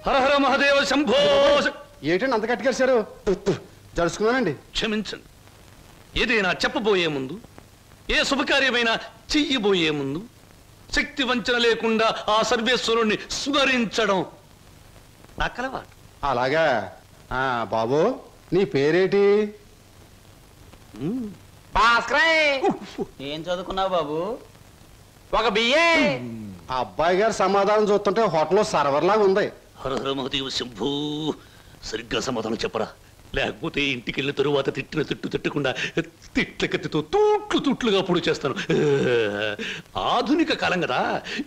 హర హర మహాదేవ శంభో. ఏంటండి అంత కట్టుకేశారు? జరుచుకున్నానండి. క్షమించండి. ఏదైనా చెప్పబోయే ముందు, ఏ శుభకార్యమైనా చెయ్యబోయే ముందు శక్తి వంచన లేకుండా ఆ సర్వేశ్వరుణ్ణి స్మరించడం నా కలవాటు. అలాగా. బాబు, నీ పేరేటి? ఏం చదువుకున్నావు బాబు? ఒక బిఏ. ఆ అబ్బాయి గారి సమాధానం చూస్తుంటే హోటల్లో సర్వర్ లాగా ఉంది. హర హర మహాదేవ శంభో. సరిగ్గా సమాధానం చెప్పరా, లేకపోతే ఇంటికి వెళ్ళిన తరువాత తిట్టిన తిట్టు తిట్టకుండా తిట్ల కత్తితో తూట్లుగా పొడి చేస్తాను. ఆధునిక కాలం కదా,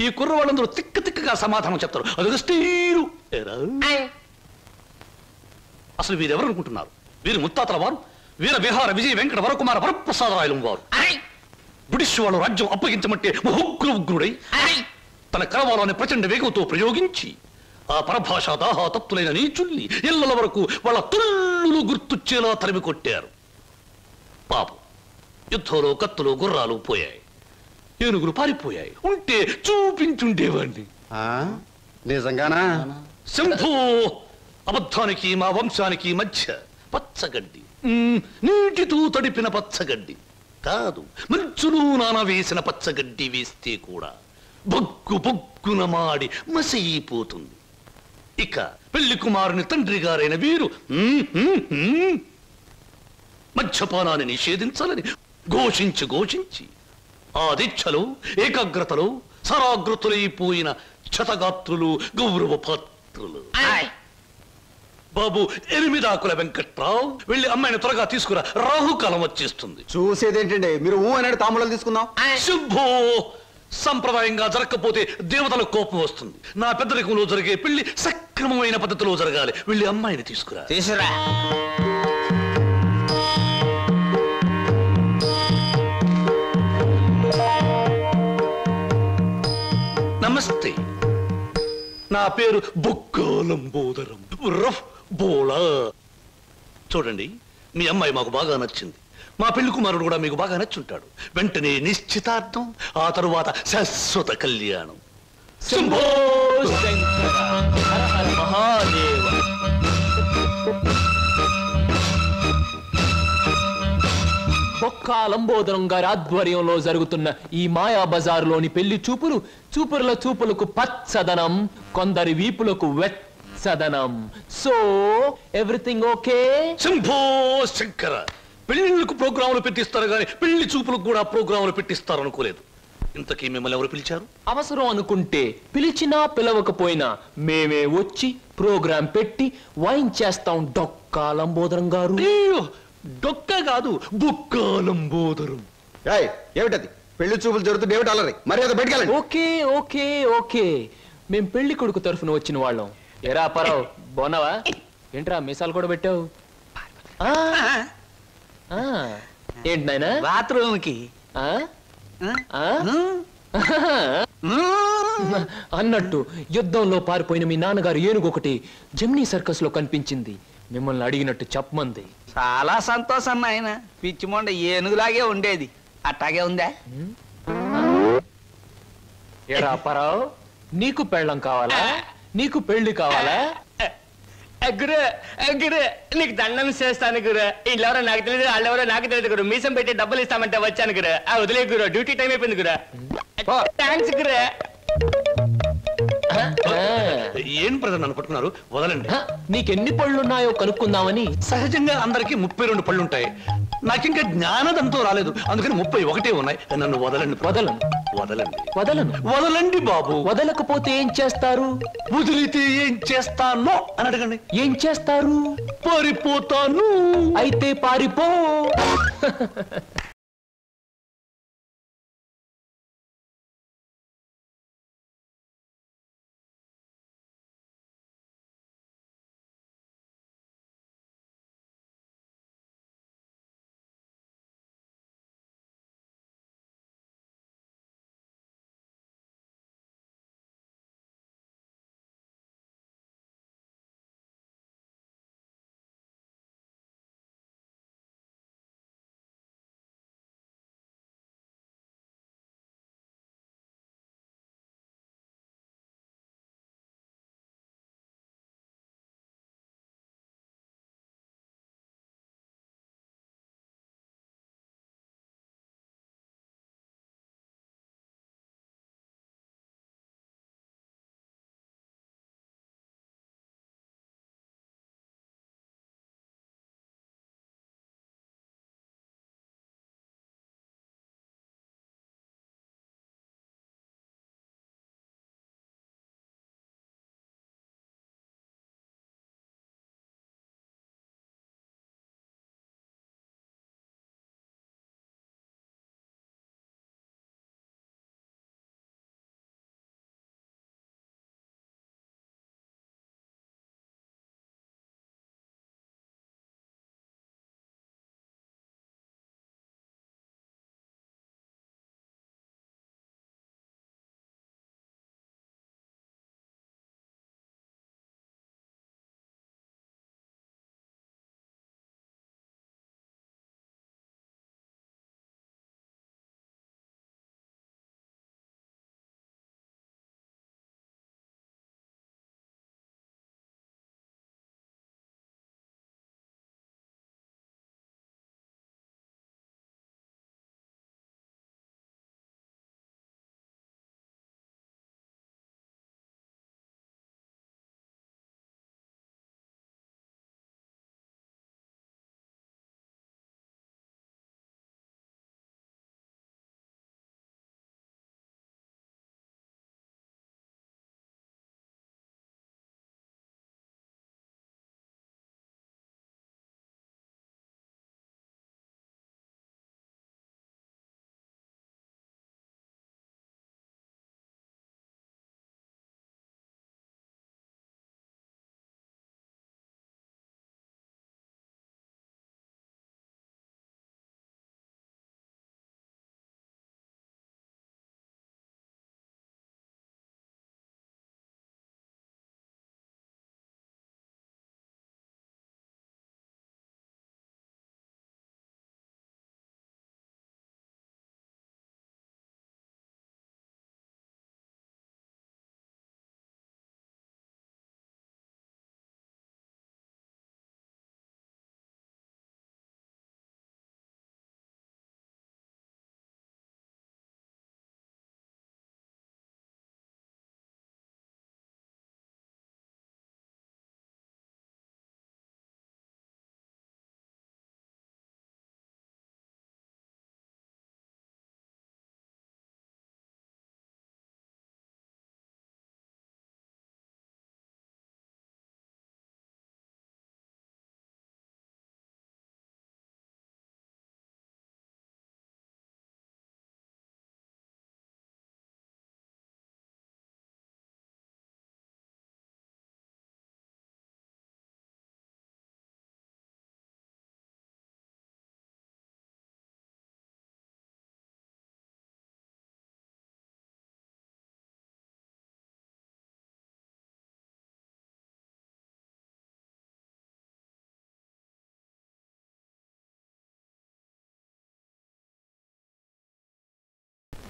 ఈ కుర్రవాళ్ళందరూ తిక్కగా సమాధానం చెప్తారు. అదొక స్టీరు. అసలు వీరెవరు అనుకుంటున్నారు? వీరు ముత్తాతల వారు వీర విహార విజయ వెంకట వరకుమార వరప్రసాదరాయలు వారు. బ్రిటిష్ వాళ్ళు రాజ్యం అప్పగించమంటే ఉగ్రుడై తన కరవాలోని ప్రచండ వేగంతో ప్రయోగించి ఆ పరభాషా దాహాతత్తులైన నీచుల్ని ఇళ్ల వరకు వాళ్ళ తుల్లులు గుర్తుచ్చేలా తరిమి కొట్టారు. పాపం, యుద్ధంలో కత్తులు గుర్రాలు పోయాయి, ఏనుగులు పారిపోయాయి. ఉంటే చూపించుండేవాడిని. నిజంగానా? శంభో. అబద్ధానికి మా వంశానికి మధ్య పచ్చగడ్డి, నీటితో తడిపిన పచ్చగడ్డి కాదు, మంచులో నానవేసిన పచ్చగడ్డి వేస్తే కూడా బొగ్గున మాడి మసైపోతుంది. ఇక పెళ్లి కుమారుని తండ్రి గారైన వీరు మద్యపానాన్ని నిషేధించాలని ఘోషించి ఆ దీక్షలో ఏకాగ్రతలో సరాగ్రతులైపోయిన క్షతగాత్రులు, గౌరవ పాత్రులు. బాబు, 8 ఆకుల వెంకట్రావు, వెళ్ళి అమ్మాయిని త్వరగా తీసుకురా, రాహుకాలం వచ్చేస్తుంది. చూసేదేంటండి, మీరు అనేది తాములు తీసుకుందాం. శుభో. సంప్రదాయంగా జరగకపోతే దేవతల కోపం వస్తుంది. నా పెద్దరికంలో జరిగే పెళ్లి సక్రమమైన పద్ధతిలో జరగాలి. వెళ్ళి అమ్మాయిని తీసుకురా. తీసురా. నమస్తే, నా పేరు బొక్కాలంబోదరం రఫ్ బోలా. చూడండి, మీ అమ్మాయి మాకు బాగా నచ్చింది. మా పెళ్లి కుమారుడు కూడా మీకు బాగా నచ్చుంటాడు. వెంటనే నిశ్చితార్థం, ఆ తరువాత శాశ్వత కళ్యాణం. శంభో శంకర హర హర మహాదేవ. బొక్కా లంబోదరం గారి ఆధ్వర్యంలో జరుగుతున్న ఈ మాయా బజారులోని పెళ్లి చూపుల చూపులకు పచ్చదనం, కొందరి వీపులకు వెచ్చదనం. So everything okay? Shambho Shankara. పెళ్లిళ్ళకు ప్రోగ్రాములు పెట్టిస్తారు కానీ పెళ్లి చూపులకు కూడా ప్రోగ్రాములు పెట్టిస్తారు అనుకోలేదు. ఇంతకీ మిమ్మల్ని ఎవరు పిలిచారు? అవసరం అనుకుంటే పిలిచినా పిలవకపోయినా మేమే వచ్చి ప్రోగ్రాం పెట్టి వాయించేస్తాం. డొక్కా లంబోదరం గారు. డొక్క కాదు, బొక్కాలంబోదరం. ఏమిటది? పెళ్లి చూపులు జరుగుతుంది, ఏమిటి అలరి? మర్యాద బయటకెళ్ళండి. ఓకే ఓకే ఓకే, మేం పెళ్లి కొడుకు తరఫున వచ్చిన వాళ్ళం. ఎరా పరావు, బాగున్నావా? ఏంట్రా మీసాలు కూడా పెట్టావు? ఏంటి నాయనా? బాత్రూమ్ కి అన్నట్టు యుద్ధంలో పారిపోయిన మీ నాన్నగారు ఏనుగొకటి జమ్నీ సర్కస్ లో కనిపించింది. మిమ్మల్ని అడిగినట్టు చెప్పమంది. చాలా సంతోషం నాయన. పిచ్చి మొండ ఏనుగులాగే ఉండేది, అట్టాగే ఉందా? ఎరా పరావు, నీకు పెళ్ళం కావాలా? నీకు పెళ్లి కావాలా? గురు గురు నీకు దండం చేస్తాను గురు. వీళ్ళెవరో నాకు తెలియదు, వాళ్ళెవరో నాకు తెలియదు గురు. మీసం పెట్టి డబ్బులు ఇస్తామంటే వచ్చాను గురు. వదిలే గురు, డ్యూటీ టైం అయిపోయింది గురు. థ్యాంక్స్ గురు. ఏం ప్రజలు నన్ను పట్టుకున్నారు? వదలండి. నీకెన్ని పళ్ళున్నాయో కనుక్కుందామని. సహజంగా అందరికి 32 పళ్ళుంటాయి. నాకింకా జ్ఞానదంతో రాలేదు, అందుకని 31 ఉన్నాయి. నన్ను వదలండి. వదలను వదలండి. వదలను. వదలండి బాబు. వదలకపోతే ఏం చేస్తారు? వదిలితే ఏం చేస్తానో అని అడగండి. ఏం చేస్తారు? పారిపోతాను. అయితే పారిపో.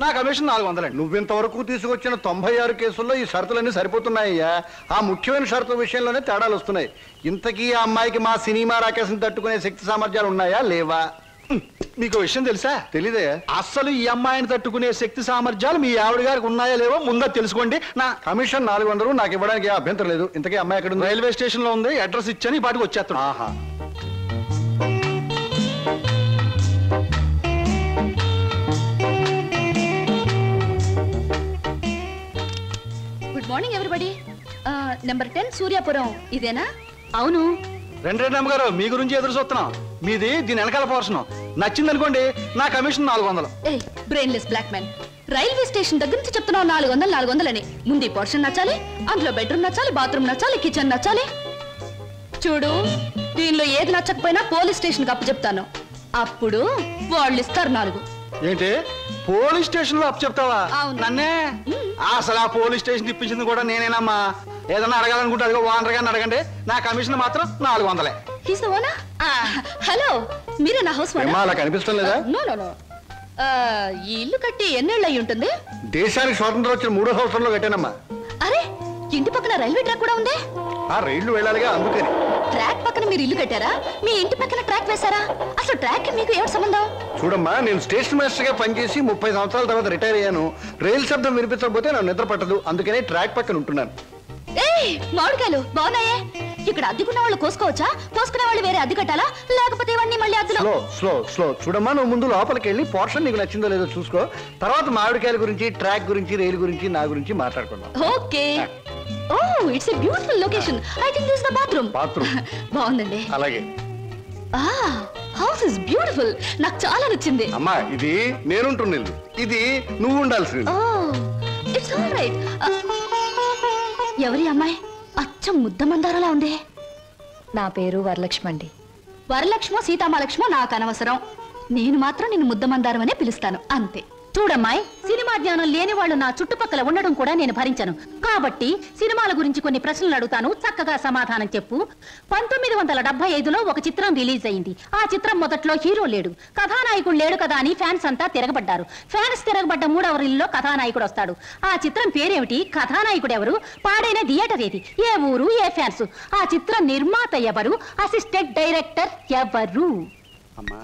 నా కమిషన్ 400 అండి. నువ్వింతవరకు తీసుకొచ్చిన 96 కేసుల్లో ఈ షరతులన్నీ సరిపోతున్నాయ్యా. ఆ ముఖ్యమైన షరతుల విషయంలోనే తేడాలు వస్తున్నాయి. ఇంతకీ ఆ అమ్మాయికి మా సినిమా రాకేశం తట్టుకునే శక్తి సామర్థ్యాలు ఉన్నాయా లేవా? మీకు విషయం తెలుసా? తెలీదే. అస్సలు ఈ అమ్మాయిని తట్టుకునే శక్తి సామర్థ్యాలు మీ ఆవిడ గారికి ఉన్నాయా లేవో ముందా తెలుసుకోండి. నా కమిషన్ 400 నాకు ఇవ్వడానికి ఏ అభ్యంతరం లేదు. ఇంతకీ అమ్మాయి ఎక్కడ ఉంది? రైల్వే స్టేషన్ లో ఉంది. అడ్రస్ ఇచ్చాను, ఈ పాటికి వచ్చేస్తాను. ఆహా. Good morning everybody. Number 10 Suryapuram ఇదేనా? అవును. రెండు అమ్మగారు, మీ గురించి ఎదురు చూస్తున్నాం. మీది దీని వెనకాల పోర్షన్ నచ్చింది అనుకోండి, నా commission 400. A brainless black man, railway station దగ్గర నుంచి చెప్తున్నావు 400 అని. ముందు ఈ పోర్షన్ నచ్చాలి, అందులో బెడ్రూమ్ నచ్చాలి, బాత్రూమ్ నచ్చాలి, కిచెన్ నచ్చాలి. చూడు, దీనిలో ఏది నచ్చకపోయినా పోలీస్ స్టేషన్ కి అప్పు చెప్తాను. అప్పుడు వాళ్ళు ఇస్తారు 4. ఏంటి పోలీస్ స్టేషన్ లో అప్పు చెప్తావా? అవును. నన్నే? అసలు ఆ పోలీస్ స్టేషన్ ఇప్పించింది కూడా నేనేనమ్మా. ఏదన్నా అడగాలనుకుంటే అదిగో ఓనర్ గారిని అడగండి. నా కమిషన్ మాత్రం 400. హలో, మీరే నా హౌస్ ఏమ్మా, అలా కనిపిస్తాం లేదా? ఈ ఇల్లు కట్టి ఎన్నేళ్ళు అయి ఉంటుంది? దేశానికి స్వాతంత్రం వచ్చిన 3వ సంవత్సరంలో కట్టానమ్మా. అరే, ఇంటి పక్కన రైల్వే ట్రాక్ కూడా ఉంది. ఆ రైళ్లు వెళ్ళాలిగా, అందుకని. ట్రాక్ పక్కన మీరు ఇల్లు కట్టారా? మీ ఇంటి పక్కన ట్రాక్ వేశారా? అసలు ట్రాక్ మీకు ఏమిటి సంబంధం? చూడమ్మా, నేను స్టేషన్ మాస్టర్ గా పనిచేసి 30 సంవత్సరాల తర్వాత రిటైర్ అయ్యాను. రైలు శబ్దం వినిపించకపోతే నాకు నిద్ర పట్టదు. అందుకనే ట్రాక్ పక్కన ఉంటున్నాను. ఏయ్, మామిడికాయలు బాగున్నాయే. ఇక్కడ అద్దెకున్న వాళ్ళు కోసుకోవచ్చా? కోసుకునే వాళ్ళు వేరే అద్దె కట్టాలా? లేకపోతే ఇవన్నీ మళ్ళీ అద్దెలో? Slow slow slow. చూడమ్మా, నువ్వు ముందు లోపలికి వెళ్ళి పోర్షన్ నీకు నచ్చిందో లేదో చూసుకో. తర్వాత మామిడికాయల గురించి, ట్రాక్ గురించి, రైలు గురించి, నా గురించి మాట్లాడుకుందాం. Okay. Oh, it's a beautiful location. I think this is the bathroom. బాగుందండి. అలాగే. House is beautiful. నాకు చాలా నచ్చింది. అమ్మా, ఇది నేనుంటున్న ఇల్లు, ఇది నువ్వు ఉండాల్సింది. ఓ, ఇట్స్ ఆల్ రైట్. ఎవరి అమ్మాయి? అచ్చం ముద్ద మందారలా ఉంది. నా పేరు వరలక్ష్మి అండి. వరలక్ష్మో సీతామలక్ష్మో నాకు అనవసరం. నేను మాత్రం నిన్ను ముద్ద మందారం అనే పిలుస్తాను, అంతే. చూడమ్మాయి, సినిమా జ్ఞానం లేని వాళ్ళు నా చుట్టుపక్కల ఉండడం కూడా నేను భరించను. కాబట్టి సినిమాల గురించి కొన్ని ప్రశ్నలు అడుగుతాను, చక్కగా సమాధానం చెప్పు. 1975లో ఒక చిత్రం రిలీజ్ అయింది. ఆ చిత్రం మొదట్లో హీరో లేడు, కథానాయకుడు లేడు కదా అని ఫ్యాన్స్ అంతా తిరగబడ్డారు. ఫ్యాన్స్ తిరగబడ్డ 3వ రీల్లో కథానాయకుడు వస్తాడు. ఆ చిత్రం పేరేమిటి? కథానాయకుడు ఎవరు? పాడైన థియేటర్ ఏది? ఏ ఊరు? ఏ ఫ్యాన్స్? ఆ చిత్రం నిర్మాత ఎవరు? అసిస్టెంట్ డైరెక్టర్ ఎవరు? అమ్మా,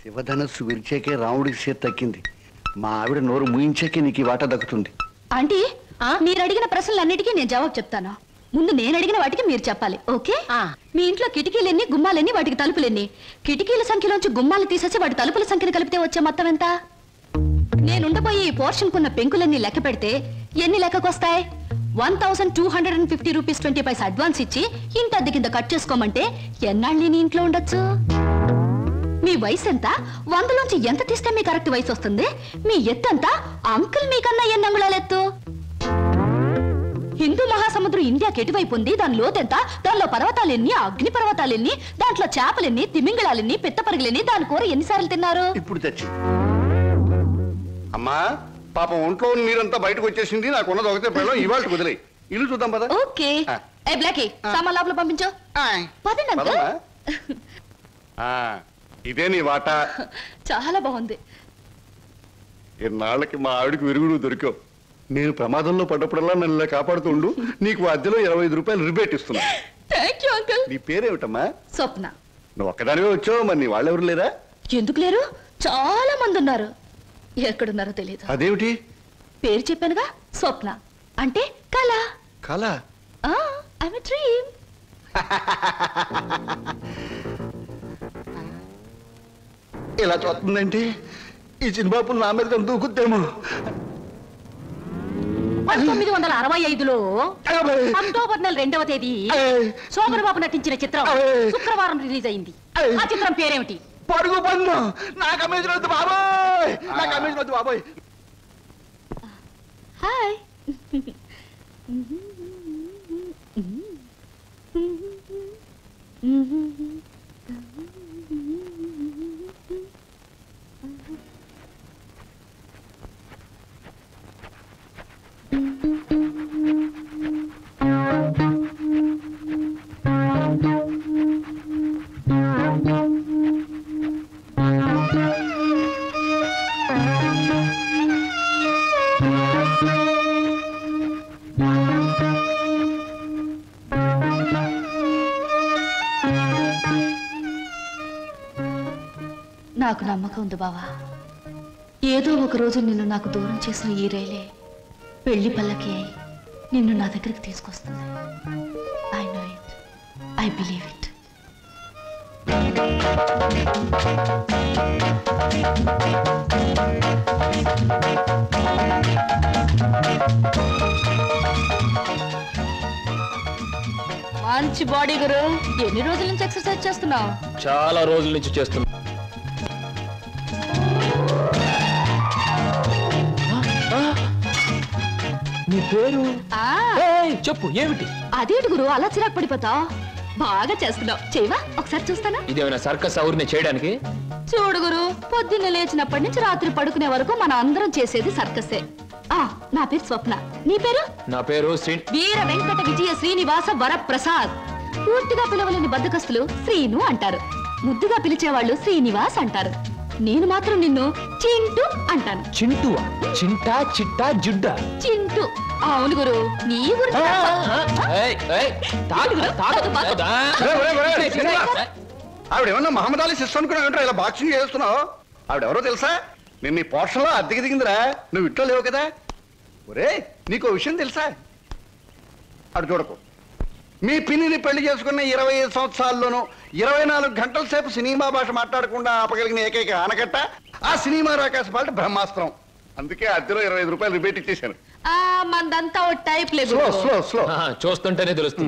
శివధనస్సు విరిచాకే రాముడికి చేతి తక్కింది. మా ఆవిడ నోరు ముయించాకే నీకు ఈ వాటా దక్కుతుంది. ఆంటీ, మీరు అడిగిన ప్రశ్నలన్నిటికీ నేను జవాబు చెప్తాను. ముందు నేను అడిగిన వాటికి మీరు చెప్పాలి, ఓకే? మీ ఇంట్లో కిటికీలెన్ని, గుమ్మాలెన్ని, వాటికి తలుపులెన్ని? కిటికీల సంఖ్యలోంచి గుమ్మాలు తీసేసి వాటి తలుపుల సంఖ్యను కలిపితే వచ్చే మొత్తం ఎంత? నేనుండబోయే ఈ పోర్షన్ కున్న పెంకులన్నీ లెక్క పెడితే ఎన్ని లెక్కకొస్తాయి? 1250 రూపీస్ 20 పైసా అడ్వాన్స్ ఇచ్చి ఇంటి అద్దె కింద కట్ చేసుకోమంటే ఎన్నాళ్ళు నేను ఇంట్లో ఉండొచ్చు? మీ వయసు ఎంత? 100లోంచి ఎంత తీస్తే మీ కరెక్ట్ వయసు వస్తుంది? మీ ఎత్తు ఎంత? అంకుల్ మీకన్నా ఎన్ని అంగుళాల ఎత్తు? హిందూ మహాసముద్రం ఇండియాకి ఎటువైపు ఉంది? దాని లోతెంత? దానిలో పర్వతాలెన్ని, అగ్ని పర్వతాలెన్ని, దాంట్లో చేపలెన్ని, తిమింగళాలెన్ని, పిత్తపరిగలెన్ని, దాని కూర ఎన్నిసార్లు తిన్నారు? ఇప్పుడు తెచ్చి అమ్మా, పాపం ఒంట్లో నీరంతా బయటకు వచ్చేసింది. నాకున్నది ఒకటే పిల్లలు, ఇవాళ కుదిలే. ఇల్లు చూద్దాం పద. ఓకే. ఏ బ్లాకీ, సామాన్ లోపల పంపించు. పదండి అంకుల్. ఇదే నీ వాటా. చాలా బాగుంది. ఇన్నాళ్ళకి మా ఆవిడకి విరుగుడు దొరికావు. నేను ప్రమాదంలో పడ్డప్పుడల్లా నన్ను ఇలా కాపాడుతుండు. నీకు అద్దెలో 25 రూపాయలు రిబేట్ ఇస్తున్నా. Thank you uncle. నీ పేరేమిటమ్మా? స్వప్న. నువ్వు ఒక్కదానివే వచ్చావు, మరి నీ వాళ్ళెవరు లేరా? ఎందుకు లేరు? చాలా మంది ఉన్నారు. ఎక్కడున్నారో తెలియదు. అదేమిటి? పేరు చెప్పానుగా, స్వప్న అంటే కళ. కళ? I'm a dream. ఇలా చూస్తుందంటే ఈ చిన్నబాబులు నా మీద దూకుద్దేమో. 1965లో అక్టోబర్ నెల 2వ తేదీ శోభన్ బాబు నటించిన చిత్రం శుక్రవారం రిలీజ్ అయింది. ఆ చిత్రం పేరేమిటి? పడుగు పన్ను. నా కమిషన్ వద్దు బాబోయ్, నా కమిషన్ వద్దు బాబోయ్. హాయ్. నాకు నమ్మకం ఉంది బావా. ఏదో ఒక రోజు నిన్ను నాకు దూరం చేసిన ఈ రైలే పెళ్లి పల్లకి అయి నిన్ను నా దగ్గరికి తీసుకొస్తుంది. I know it, I believe it. మంచి బాడీ గురు. ఎన్ని రోజుల నుంచి ఎక్సర్సైజ్ చేస్తున్నావు? చాలా రోజుల నుంచి చేస్తున్నా. నీ పేరు చెప్పు, ఏమిటి? అదేంటి గురు అలా చిరాకు పడిపోతావు? బాగా చేస్తున్నావు. చేయవా ఒకసారి చూస్తానా? ఇదేమైనా సర్కస్ ఊరిని చేయడానికి? చూడు గురు, పొద్దున్న లేచినప్పటి నుంచి రాత్రి పడుకునే వరకు మనం అందరం చేసేది సర్కసే. నా పేరు స్వప్న. నీ పేరు? నా పేరు వీర వెంకట విజయ శ్రీనివాస వరప్రసాద్. పూర్తిగా పిలవలేని బద్దకస్తులు శ్రీను అంటారు, ముద్దుగా పిలిచేవాళ్ళు శ్రీనివాస్ అంటారు. నేను మాత్రం నిన్ను చింటూ అంటాను. చింటువా? చింటా, చిట్టా, జుడ్డా? చింటూ. అవును గురు, నీ గురించి ఆవిడేమన్నా మహమ్మద్ అలీ సిస్టర్ అనుకున్నావు? ఇలా బాక్సింగ్ చేస్తున్నావు. ఆవిడెవరో తెలుసా? నేను నీ పోర్షన్లో అద్దెకి దిగిందిరా. నువ్వు ఇంట్లో లేవు కదా. ఒరే, నీకు విషయం తెలుసా? అటు చూడకు. మీ పిన్నిని పెళ్లి చేసుకున్న 25 సంవత్సరాల్లోనూ 24 గంటల సేపు సినిమా భాష మాట్లాడకుండా ఆపగలిగిన ఏకైక ఆనకట్ట ఆ సినిమా రాకాశ పాట బ్రహ్మాస్త్రం. అందుకే అద్దెలో 25 రూపాయలు రిబేట్ ఇచ్చేశాను. మందంతా ఓ టైప్ లేదు. Slow slow slow. చూస్తుంటేనే తెలుస్తుంది.